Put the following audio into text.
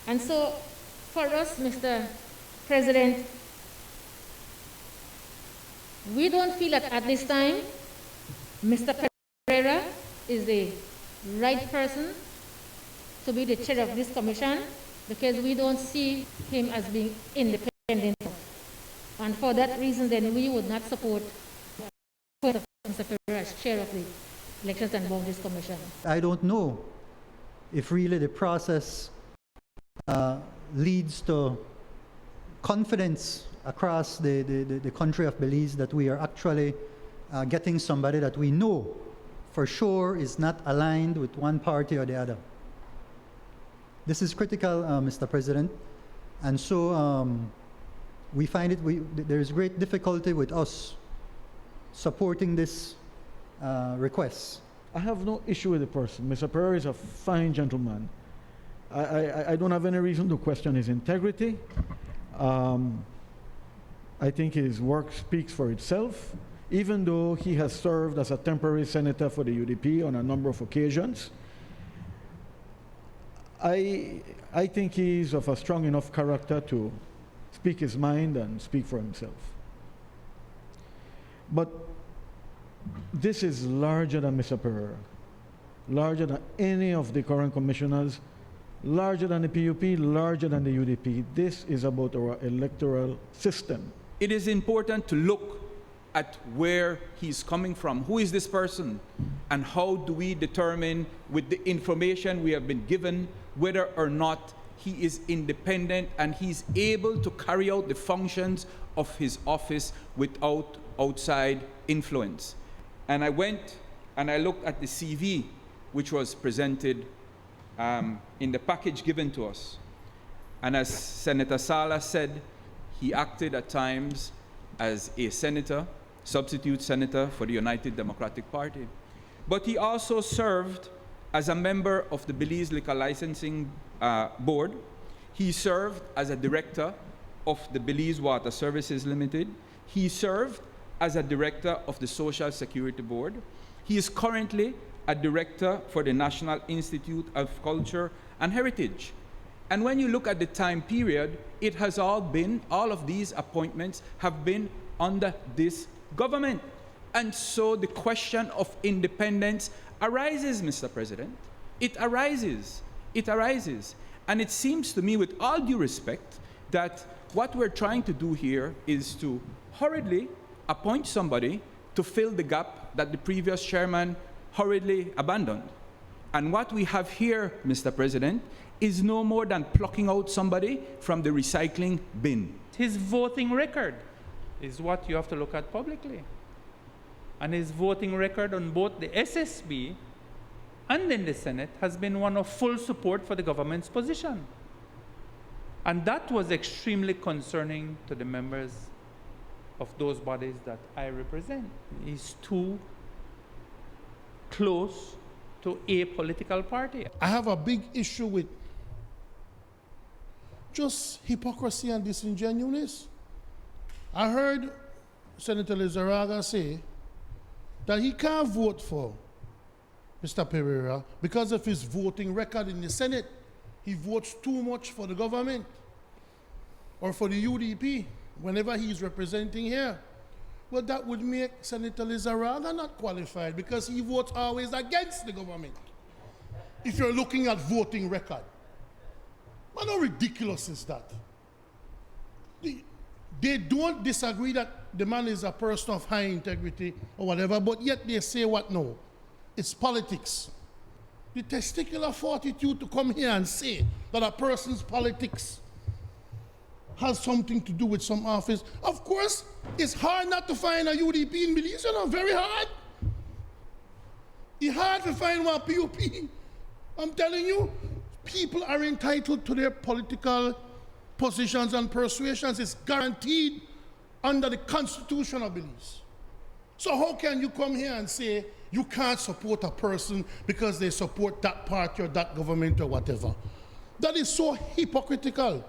And so, for us, Mr. President, we don't feel that at this time, Mr. Perrera is the right person to be the chair of this commission, because we don't see him as being independent. And for that reason, then we would not support Mr. Perrera as chair of the Elections and Boundaries Commission. I don't know if really the process leads to confidence across the country of Belize that we are actually getting somebody that we know for sure is not aligned with one party or the other. This is critical, Mr. President, and so we find there is great difficulty with us supporting this request. I have no issue with the person. Mr. Perrera is a fine gentleman. I don't have any reason to question his integrity. I think his work speaks for itself, even though he has served as a temporary senator for the U.D.P. on a number of occasions. I think he's of a strong enough character to speak his mind and speak for himself. But this is larger than Mr. Perrera, larger than any of the current commissioners, larger than the P.U.P., larger than the U.D.P. This is about our electoral system. It is important to look at where he's coming from. Who is this person? And how do we determine, with the information we have been given, whether or not he is independent and he's able to carry out the functions of his office without outside influence. And I went and I looked at the CV which was presented in the package given to us. And as Senator Sala said, he acted at times as a senator, substitute senator for the United Democratic Party. But he also served as a member of the Belize Liquor Licensing Board. He served as a director of the Belize Water Services Limited. He served as a director of the Social Security Board. He is currently a director for the National Institute of Culture and Heritage. And when you look at the time period, it has all of these appointments have been under this government. And so the question of independence arises, Mr. President. It arises. It arises. And it seems to me, with all due respect, that what we're trying to do here is to hurriedly appoint somebody to fill the gap that the previous chairman hurriedly abandoned. And what we have here, Mr. President, is no more than plucking out somebody from the recycling bin. His voting record is what you have to look at publicly. And his voting record on both the SSB and in the Senate has been one of full support for the government's position. And that was extremely concerning to the members of those bodies that I represent. He's too close to a political party. I have a big issue with just hypocrisy and disingenuousness. I heard Senator Lizarraga say that he can't vote for Mr. Perrera because of his voting record in the Senate. He votes too much for the government or for the U.D.P. whenever he's representing here. Well, that would make Senator Lizarraga not qualified because he votes always against the government. If you're looking at voting record. Well, how ridiculous is that? They don't disagree that the man is a person of high integrity or whatever, but yet they say what no? It's politics. The testicular fortitude to come here and say that a person's politics has something to do with some office. Of course, it's hard not to find a U.D.P. in Belize, you know, very hard. It's hard to find one P.U.P. I'm telling you, people are entitled to their political positions and persuasions. It's guaranteed under the Constitution of Belize. So how can you come here and say you can't support a person because they support that party or that government or whatever? That is so hypocritical.